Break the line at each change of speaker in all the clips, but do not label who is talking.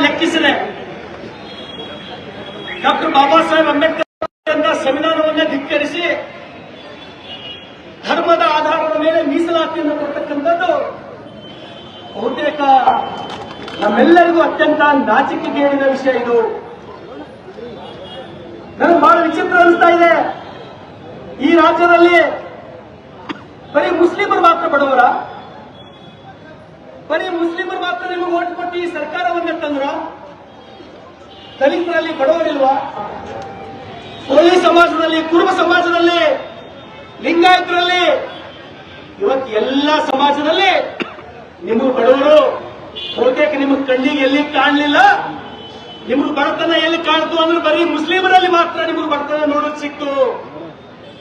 ಲೆಕ್ಕಿಸಿದೆ. Doctor Baba Saheb Ambedkar ಸಂವಿಧಾನವನ್ನೇ ಧಿಕ್ಕರಿಸಿ ಧರ್ಮದ ಆಧಾರದ ಮೇಲೆ ಮೀಸಲಾತಿಯನ್ನು ಕೊಡ್ತಕ್ಕಂಥದ್ದು ಬಹುತೇಕ ನಮ್ಮೆಲ್ಲರಿಗೂ ಅತ್ಯಂತ ನಾಚಿಕೆಗೇಡಿನ ವಿಷಯ. ಇದು ನನಗೆ ಬಹಳ ವಿಚಿತ್ರ ಅನಿಸ್ತಾ ಇದೆ. ಈ ರಾಜ್ಯದಲ್ಲಿ ಬರೀ ಮುಸ್ಲಿಮರು ಮಾತ್ರ ಬಡವರ, ಬರೀ ಮುಸ್ಲಿಮರು ಮಾತ್ರ ನಿಮಗೆ ಓಟ್ ಕೊಟ್ಟು ಈ ಸರ್ಕಾರವನ್ನ ತಂದ್ರ, ದಲಿತರಲ್ಲಿ ಬಡವರಿಲ್ವಾ? ಕೋಳಿ ಸಮಾಜದಲ್ಲಿ, ಕುರುಬ ಸಮಾಜದಲ್ಲಿ, ಲಿಂಗಾಯತರಲ್ಲಿ, ಇವತ್ತು ಎಲ್ಲ ಸಮಾಜದಲ್ಲಿ ನಿಮಗೆ ಬಡವರು ಬಹುತೇಕ ನಿಮಗೆ ಕಣ್ಣಿಗೆ ಎಲ್ಲಿ ಕಾಣಲಿಲ್ಲ. ನಿಮಗೆ ಬಡತನ ಎಲ್ಲಿ ಕಾಣ್ತು ಅಂದ್ರೆ ಬರೀ ಮುಸ್ಲಿಮರಲ್ಲಿ ಮಾತ್ರ ನಿಮಗೆ ಬಡತನ ನೋಡೋದು ಸಿಕ್ತು.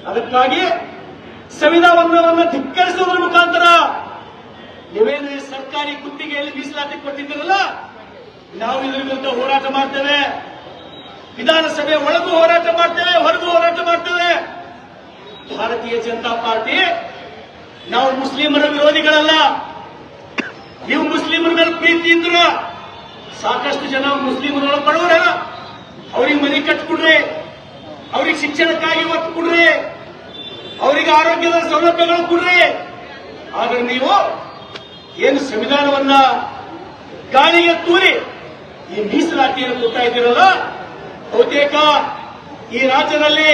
ಅದಕ್ಕಾಗಿ ಸಂವಿಧಾನವನ್ನು ಧಿಕ್ಕರಿಸುವುದರ ಮುಖಾಂತರ ನೀವೇನು ಸರ್ಕಾರಿ ಗುತ್ತಿಗೆಯಲ್ಲಿ ಮೀಸಲಾತಿ ಕೊಟ್ಟಿದ್ದೀರಲ್ಲ, ನಾವು ಇದರ ವಿರುದ್ಧ ಹೋರಾಟ ಮಾಡ್ತೇವೆ. ವಿಧಾನಸಭೆ ಒಳಗೂ ಹೋರಾಟ ಮಾಡ್ತೇವೆ, ಹೊರಗೂ ಹೋರಾಟ ಮಾಡ್ತೇವೆ. ಭಾರತೀಯ ಜನತಾ ಪಾರ್ಟಿ ನಾವು ಮುಸ್ಲಿಮರ ವಿರೋಧಿಗಳಲ್ಲ. ನೀವು ಮುಸ್ಲಿಮರ ಮೇಲೆ ಪ್ರೀತಿ ಇದ್ರು ಸಾಕಷ್ಟು ಜನ ಮುಸ್ಲಿಮರೊಳಗೆ ಬಡವರ, ಅವ್ರಿಗೆ ಮನೆ ಕಟ್ಕೊಡ್ರಿ, ಅವ್ರಿಗೆ ಶಿಕ್ಷಣಕ್ಕಾಗಿ ಒತ್ತು ಕೊಡ್ರಿ, ಅವರಿಗೆ ಆರೋಗ್ಯದ ಸೌಲಭ್ಯಗಳು ಕೊಡ್ರಿ. ಆದ್ರೆ ನೀವು ಏನು ಸಂವಿಧಾನವನ್ನ ಗಾಳಿಗೆ ತೂರಿ ಈ ಮೀಸಲಾತಿಯನ್ನು ಕೊಡ್ತಾ ಇದ್ದೀರಲ್ಲ, ಬಹುತೇಕ ಈ ರಾಜ್ಯದಲ್ಲಿ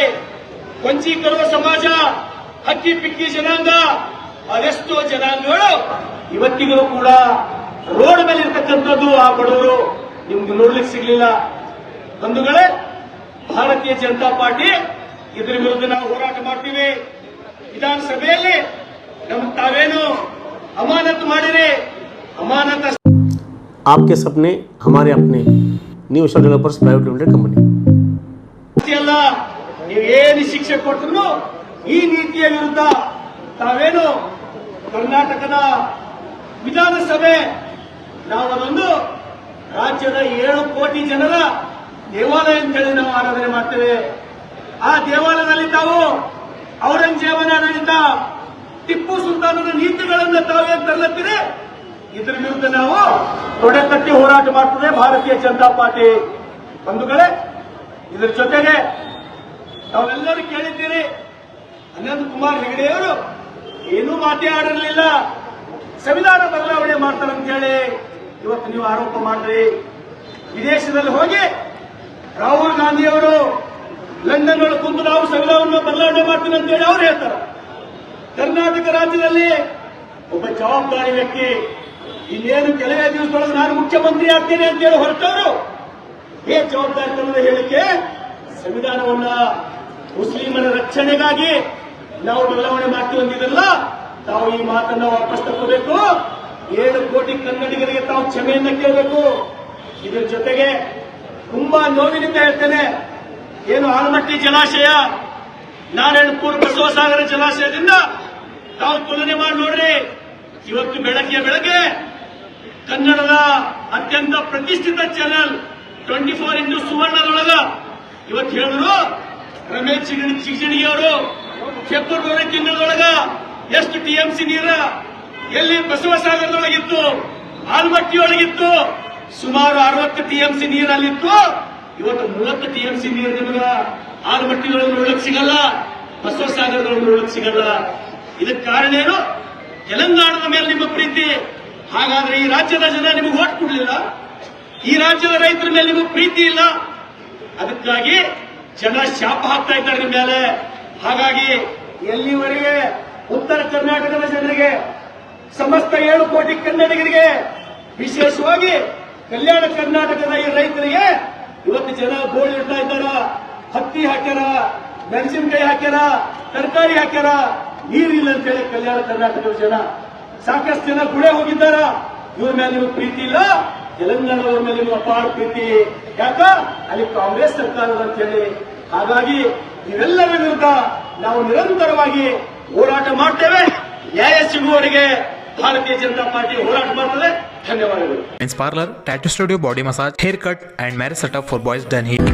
ವಂಚೀಕರುವ ಸಮಾಜ, ಹಕ್ಕಿ ಪಿಕ್ಕಿ ಜನಾಂಗ, ಅದೆಷ್ಟೋ ಜನಾಂಗಗಳು ಇವತ್ತಿಗೂ ಕೂಡ ರೋಡ್ ಮೇಲೆ ಇರ್ತಕ್ಕಂಥದ್ದು. ಆ ಬಡವರು ನಿಮ್ಗೆ ನೋಡ್ಲಿಕ್ಕೆ ಸಿಗ್ಲಿಲ್ಲ. ಬಂಧುಗಳೇ, ಭಾರತೀಯ ಜನತಾ ಪಾರ್ಟಿ ಇದರ ವಿರುದ್ಧ ನಾವು ಹೋರಾಟ ಮಾಡ್ತೀವಿ. ವಿಧಾನಸಭೆಯಲ್ಲಿ ನಮ್ಗೆ ತಾವೇನು ಅಮಾನತು ಮಾಡಿರಿ, ಅಮಾನತ
आपके सपने हमारे अपने new Asia developers private limited company
ಅಲ್ಲ. ನೀವು ಏನು ಶಿಕ್ಷೆ ಕೊಟ್ಟರು ಈ ನೀತಿಯ ವಿರುದ್ಧ ತಾವೇನು ಕರ್ನಾಟಕದ ವಿಧಾನಸಭೆ ನಾವು ಅದೊಂದು ರಾಜ್ಯದ 7 ಕೋಟಿ ಜನರ ದೇವಾಲಯ ಅಂತೇಳಿ ನಾವು ಆರಾಧನೆ ಮಾಡ್ತೇವೆ. ಆ ದೇವಾಲಯದಲ್ಲಿ ತಾವು ಔರಂಗಜೇಬನ ಆಡಳಿತ, ಟಿಪ್ಪು ಸುಲ್ತಾನನ ನೀತಿಗಳನ್ನು ತಾವೇನು ತರಲತ್ತೀರಿ, ಇದರ ವಿರುದ್ಧ ನಾವು ತೊಡೆ ತಟ್ಟಿ ಹೋರಾಟ ಮಾಡ್ತದೆ ಭಾರತೀಯ ಜನತಾ ಪಾರ್ಟಿ. ಬಂಧುಗಳೇ, ಇದರ ಜೊತೆಗೆ ತಾವೆಲ್ಲರೂ ಕೇಳಿದ್ದೀರಿ, ಅನಂತ್ ಕುಮಾರ್ ಹೆಗಡೆಯವರು ಏನೂ ಮಾತೇ ಆಡಿರಲಿಲ್ಲ, ಸಂವಿಧಾನ ಬದಲಾವಣೆ ಮಾಡ್ತಾರೆ ಅಂತ ಹೇಳಿ ಇವತ್ತು ನೀವು ಆರೋಪ ಮಾಡಿದ್ರಿ. ವಿದೇಶದಲ್ಲಿ ಹೋಗಿ ರಾಹುಲ್ ಗಾಂಧಿ ಅವರು ಲಂಡನ್ ಒಳಗೆ ಕುಂತು ನಾವು ಸಂವಿಧಾನವನ್ನು ಬದಲಾವಣೆ ಮಾಡ್ತೀವಿ ಅಂತ ಹೇಳಿ ಅವ್ರು ಹೇಳ್ತಾರೆ. ಕರ್ನಾಟಕ ರಾಜ್ಯದಲ್ಲಿ ಒಬ್ಬ ಜವಾಬ್ದಾರಿ ವ್ಯಕ್ತಿ ಇನ್ನೇನು ಕೆಲವೇ ದಿವಸದೊಳಗೆ ನಾನು ಮುಖ್ಯಮಂತ್ರಿ ಆಗ್ತೇನೆ ಅಂತ ಹೇಳಿ ಹೊರಟವರು ಜವಾಬ್ದಾರಿತನದ ಹೇಳಿಕೆ ಸಂವಿಧಾನವನ್ನ ಮುಸ್ಲಿಮರ ರಕ್ಷಣೆಗಾಗಿ ನಾವು ಬದಲಾವಣೆ ಮಾಡ್ತೀವಿ ಅಂದಿದ್ರಲ್ಲ, ತಾವು ಈ ಮಾತನ್ನ ವಾಪಸ್ ತಗೋಬೇಕು. 7 ಕೋಟಿ ಕನ್ನಡಿಗರಿಗೆ ತಾವು ಕ್ಷಮೆಯನ್ನ ಕೇಳಬೇಕು. ಇದರ ಜೊತೆಗೆ ತುಂಬಾ ನೋವಿನಿಂದ ಹೇಳ್ತೇನೆ, ಏನು ಆಲಮಟ್ಟಿ ಜಲಾಶಯ, ನಾರಾಯಣಪುರ ಬಸವಸಾಗರ ಜಲಾಶಯದಿಂದ ತಾವು ತುಲನೆ ಮಾಡಿ ನೋಡ್ರಿ. ಇವತ್ತು ಬೆಳಗ್ಗೆ ಕನ್ನಡದ ಅತ್ಯಂತ ಪ್ರತಿಷ್ಠಿತ ಚಾನೆಲ್ 24x ಸುವರ್ಣದೊಳಗ ಇವತ್ತು ಹೇಳಿದ್ರು, ರಮೇಶ್ ಚಿಗಣಗಿ ಅವರು ಫೆಬ್ರವರಿ ತಿಂಗಳೊಳಗ ಎಷ್ಟು ಟಿಎಂಸಿ ನೀರ ಎಲ್ಲಿ ಬಸವಸಾಗರದೊಳಗಿತ್ತು, ಆಲಮಟ್ಟಿಯೊಳಗಿತ್ತು, ಸುಮಾರು 60 ಟಿಎಂಸಿ ನೀರಲ್ಲಿತ್ತು. ಇವತ್ತು 30 ಟಿಎಂಸಿ ನೀರು ನಿಮಗೆ ಆಲಮಟ್ಟಿಯೊಳಗೆ ನೋಡಕ್ ಸಿಗಲ್ಲ, ಬಸವಸಾಗರದೊಳಗೆ ನೋಡಕ್ ಸಿಗಲ್ಲ. ಇದಕ್ಕೆ ಕಾರಣ ಏನು? ತೆಲಂಗಾಣದ ಮೇಲೆ ನಿಮ್ಮ ಪ್ರೀತಿ. ಹಾಗಾದ್ರೆ ಈ ರಾಜ್ಯದ ಜನ ನಿಮಗೆ ಓಟ್ ಕೊಡ್ಲಿಲ್ಲ, ಈ ರಾಜ್ಯದ ರೈತರ ಮೇಲೆ ನಿಮಗೆ ಪ್ರೀತಿ ಇಲ್ಲ. ಅದಕ್ಕಾಗಿ ಜನ ಶಾಪ ಹಾಕ್ತಾ ಇದ್ದಾರೆ ನಿಮ್ಮ ಮೇಲೆ. ಹಾಗಾಗಿ ಎಲ್ಲಿವರೆಗೆ ಉತ್ತರ ಕರ್ನಾಟಕದ ಜನರಿಗೆ, ಸಮಸ್ತ 7 ಕೋಟಿ ಕನ್ನಡಿಗರಿಗೆ, ವಿಶೇಷವಾಗಿ ಕಲ್ಯಾಣ ಕರ್ನಾಟಕದ ಈ ರೈತರಿಗೆ ಇವತ್ತು ಜನ ಗೋಳು ಇಡ್ತಾ ಇದ್ದಾರ. ಹತ್ತಿ ಹಾಕ್ಯಾರ, ಮೆಣಸಿನಕಾಯಿ ಹಾಕ್ಯಾರ, ತರಕಾರಿ ಹಾಕ್ಯಾರ, ನೀರಿಲ್ಲ ಅಂತ ಹೇಳಿ ಕಲ್ಯಾಣ ಕರ್ನಾಟಕದ ಜನ ಸಾಕಷ್ಟು ಜನ ಗುಳೆ ಹೋಗಿದ್ದಾರ. ಇವ್ರ ಮೇಲೆ ನಿಮಗೆ ಪ್ರೀತಿ ಇಲ್ಲ, ತೆಲಂಗಾಣದವ್ರ ಮೇಲೆ ನಿಮಗೆ ಅಪಾರ ಪ್ರೀತಿ. ಯಾಕ? ಅಲ್ಲಿ ಕಾಂಗ್ರೆಸ್ ಸರ್ಕಾರದ ಅಂತ ಹೇಳಿ. ಹಾಗಾಗಿ ಇವೆಲ್ಲರ ವಿರುದ್ಧ ನಾವು ನಿರಂತರವಾಗಿ ಹೋರಾಟ ಮಾಡ್ತೇವೆ. ನ್ಯಾಯ ಸಿಗುವವರೆಗೆ ಭಾರತೀಯ ಜನತಾ ಪಾರ್ಟಿ ಹೋರಾಟ ಮಾಡ್ತದೆ. ಧನ್ಯವಾದಗಳು.
Men's parlor, tattoo studio, body massage, haircut and marriage setup for boys done here.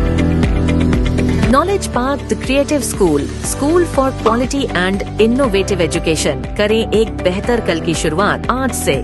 Knowledge Park, the creative school for quality and innovative education. करें एक बेहतर कल की शुरुआत आज से.